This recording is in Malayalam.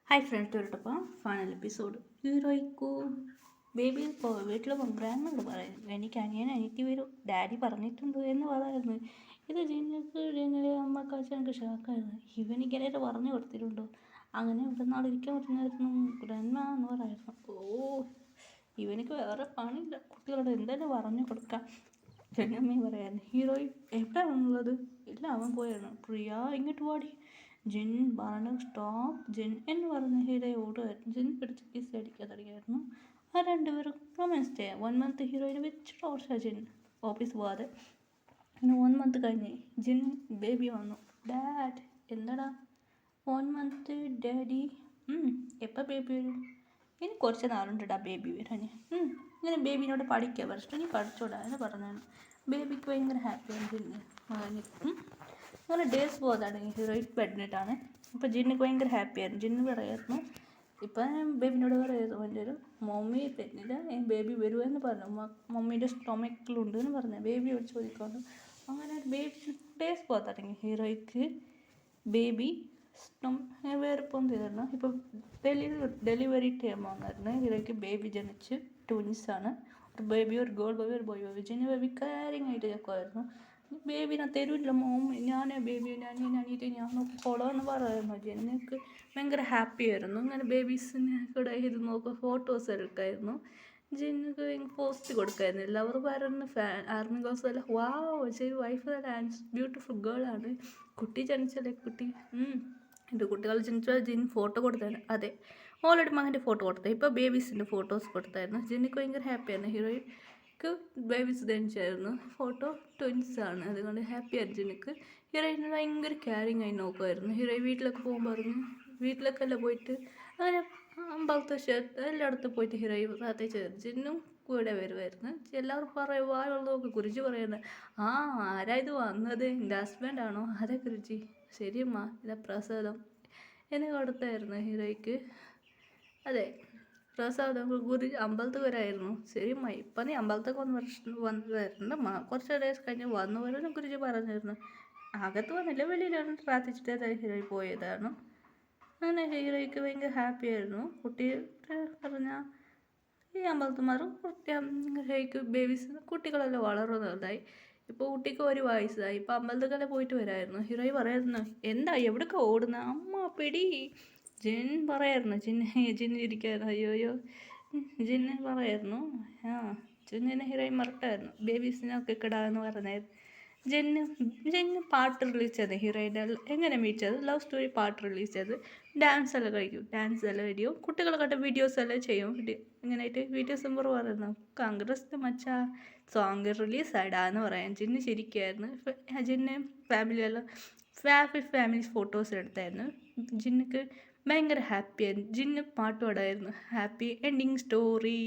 ഹായ് ഫ്രണ്ട്സ് തൊട്ടപ്പോൾ ഫൈനൽ എപ്പിസോഡ് ഹീറോയ്ക്കു ബേബി ഇപ്പോൾ വീട്ടിൽ ഗ്രാൻഡ് പറയും എനിക്ക് അനിയത്തി വരും ഡാഡി പറഞ്ഞിട്ടുണ്ട് എന്ന് പറയായിരുന്നു. ഇത് ജിന്നക്ക് ജിന്നിലെ അമ്മക്കാച്ച എനിക്ക് ഷോക്കായിരുന്നു. ഇവനിങ്ങനെ പറഞ്ഞു കൊടുത്തിട്ടുണ്ടോ അങ്ങനെ ഇവിടെ നാളിരിക്കാൻ പറഞ്ഞായിരുന്നു ഗ്രാൻഡ് എന്ന് പറയായിരുന്നു. ഇവനിക്ക് വേറെ പണിയില്ല, കുട്ടികളോട് എന്തായാലും പറഞ്ഞു കൊടുക്കാം. ചെന്നമ്മ പറയായിരുന്നു ഹീറോയി എവിടെയാണുള്ളത്. ഇല്ല അവൻ പോയായിരുന്നു. പ്രിയ ഇങ്ങോട്ട് പാടി ജിൻ പറഞ്ഞു സ്റ്റോപ്പ് ജിൻ എന്ന് പറഞ്ഞ് ഹീറോയെ ഓടുമായിരുന്നു. ജിൻ പിടിച്ച് കിസ് അടിക്കാൻ തുടങ്ങിയായിരുന്നു. ആ രണ്ടുപേരും റൊമാൻസ് ചെയ്യാം. 1 മന്ത് ഹീറോയിനെ വെച്ച് ടോർച്ച ജിൻ ഓഫീസ് പോവാതെ. പിന്നെ 1 മന്ത് കഴിഞ്ഞ് ജിൻ ബേബി വന്നു. ഡാഡ് എന്താടാ 1 മന്ത് ഡാഡി എപ്പോൾ ബേബി വരും? ഇനി കുറച്ച് നാളുണ്ടാ ബേബി വരാൻ. ഇങ്ങനെ ബേബിനോട് പഠിക്കുക പറഞ്ഞിട്ട് നീ പഠിച്ചോടാ എന്ന് പറഞ്ഞാണ്. ബേബിക്ക് ഭയങ്കര ഹാപ്പിയാണ് ജിന്ന് അങ്ങനെ ഡേയ്സ് പോകാതാണ്. ഹീറോയിൻ പ്രഗ്നൻ്റാണ്. അപ്പോൾ ജിന്നിക്ക് ഭയങ്കര ഹാപ്പിയായിരുന്നു. ജിന്ന് പറയായിരുന്നു ഇപ്പം ബേബിനോട് പറയായിരുന്നു എൻ്റെ ഒരു മമ്മി പ്രഗ്നൻ്റ് ബേബി വരുമെന്ന് പറഞ്ഞു. മമ്മീൻ്റെ സ്റ്റൊമക്കിലുണ്ട് എന്ന് പറഞ്ഞു. ബേബിയോട് ചോദിക്കാണ്ട് അങ്ങനെ ബേബി ഡേയ്സ് പോകാൻ തുടങ്ങി. ഹീറോയ്ക്ക് ബേബി വേറെ പോകുന്നതായിരുന്നു. ഇപ്പം ഡെലിവറി ടൈം വന്നായിരുന്നു. ഹീറോയ്ക്ക് ബേബി ജനിച്ച് ട്വിൻസാണ്. ഒരു ബേബി ഒരു ഗേൾ ബേബി ഒരു ബോയ് ബേബി. ജിന്ന് ബേബി കാരിങ് ആയിട്ട് കേൾക്കുമായിരുന്നു. ബേബിനെ തരൂല്ല മോം ഞാൻ ബേബി അനിയത്തി ഞാൻ നോക്കിക്കോളാം എന്ന് പറയുന്നു. ജിന്നക്ക് ഭയങ്കര ഹാപ്പി ആയിരുന്നു. ഇങ്ങനെ ബേബീസിനെ കൂടെ ഇത് നോക്കുക ഫോട്ടോസ് എടുക്കായിരുന്നു. ജിന്നക്ക് പോസ്റ്റ് കൊടുക്കായിരുന്നു. എല്ലാവരും പറയുന്ന ആർമി ഗേൾസ് എല്ലാം ശരി വൈഫ് ഡാൻസ് ബ്യൂട്ടിഫുൾ ഗേളാണ്. കുട്ടി ജനിച്ചല്ലേ കുട്ടി എൻ്റെ കുട്ടികൾ ജനിച്ചാൽ ജിൻ ഫോട്ടോ കൊടുത്തായിരുന്നു. അതെ ഓൾറെഡി മകൻ്റെ ഫോട്ടോ കൊടുത്തത്. ഇപ്പോൾ ബേബീസിൻ്റെ ഫോട്ടോസ് കൊടുത്തായിരുന്നു. ജിന്നക്ക് ഭയങ്കര ഹാപ്പിയായിരുന്നു. ഹീറോയ്ക്ക് ബേബീസ് ജനിച്ചായിരുന്നു. ഫോട്ടോ ട്വിൻസാണ്. അതുകൊണ്ട് ഹാപ്പി ആയിരുന്നു ജിന്നക്ക്. ഹീറോയിന് ഭയങ്കര കെയറിങ് ആയി നോക്കുമായിരുന്നു. ഹീറോയിൻ വീട്ടിലൊക്കെ പോകുമ്പോൾ പറഞ്ഞു വീട്ടിലൊക്കെ എല്ലാം പോയിട്ട് അങ്ങനെ അമ്പലത്തെ എല്ലായിടത്തും പോയിട്ട് ഹീറോയിൻ പ്രത്യേകിച്ച് ജിന്നും കൂടെ വരുമായിരുന്നു. എല്ലാവരും പറയും വായുള്ളതൊക്കെ കുറിച്ച് പറയുന്നത് ആരാ ഇത് വന്നത് എൻ്റെ ഹസ്ബൻഡാണോ അതെ കുറിച്ച് ശരിയമ്മ ഇതാ പ്രസാദം എന്ന് കൊടുത്തായിരുന്നു ഹീറോയ്ക്ക്. അതെ പ്രസാദം ഗുരു അമ്പലത്തിൽ വരായിരുന്നു. ശരിയമ്മ ഇപ്പം നീ അമ്പലത്തൊക്കെ വന്നതായിരുന്നു. കുറച്ച് ഡേയ്സ് കഴിഞ്ഞ് വന്നു വരാനും കുറിച്ച് പറഞ്ഞിരുന്നു. അകത്ത് വന്നില്ല വെളിയിലാണ് പ്രാർത്ഥിച്ചിട്ട് ഹീറോയി പോയതാണ്. അങ്ങനെ ഹീറോയ്ക്ക് ഭയങ്കര ഹാപ്പി ആയിരുന്നു. കുട്ടി പറഞ്ഞാൽ ഈ അമ്പലത്തുമാരും ഹീറോയ്ക്ക് ബേബീസ് കുട്ടികളെല്ലാം വളർന്നതായി. ഇപ്പോൾ കുട്ടിക്ക് 1 വയസ്സായി. ഇപ്പോൾ അമ്പലത്തിലെല്ലാം പോയിട്ട് വരായിരുന്നു. ഹീറോയി പറയായിരുന്നു എന്താ എവിടേക്ക് ഓടുന്ന അമ്മ പിടി. ജിൻ പറയായിരുന്നു ജിന്ന് ഇരിക്കായിരുന്നു. അയ്യോ ജിന്ന് പറയായിരുന്നു ജിന്നിനെ ഹീറോയിൻ മറട്ടായിരുന്നു. ബേബീസിനൊക്കെ കിടാന്ന് പറഞ്ഞായിരുന്നു. ജിന്ന് പാട്ട് റിലീസ് ചെയ്ത് ഹീറോയിൻ്റെ എങ്ങനെ മീറ്റ് ചെയ്ത് ലവ് സ്റ്റോറി പാട്ട് റിലീസ് ചെയ്ത് ഡാൻസ് എല്ലാം കഴിക്കും. ഡാൻസ് എല്ലാം വീഡിയോ കുട്ടികളൊക്കെ വീഡിയോസ് എല്ലാം ചെയ്യും. ഇങ്ങനെയായിട്ട് വീഡിയോസ് നമ്പർ പറയുന്നു കോൺഗ്രസ് മച്ചാ സോങ് റിലീസ് ആയിടാന്ന് പറയാൻ. ജിന്ന് ശരിക്കായിരുന്നു. ജിന്ന് ഫാമിലിയെല്ലാം ഫാമിലി ഫോട്ടോസ് എടുത്തായിരുന്നു. ജിന്നക്ക് ഭയങ്കര ഹാപ്പിയായിരുന്നു. ജിന്ന് പാട്ട് പാടായിരുന്നു ഹാപ്പി എൻഡിങ് സ്റ്റോറി.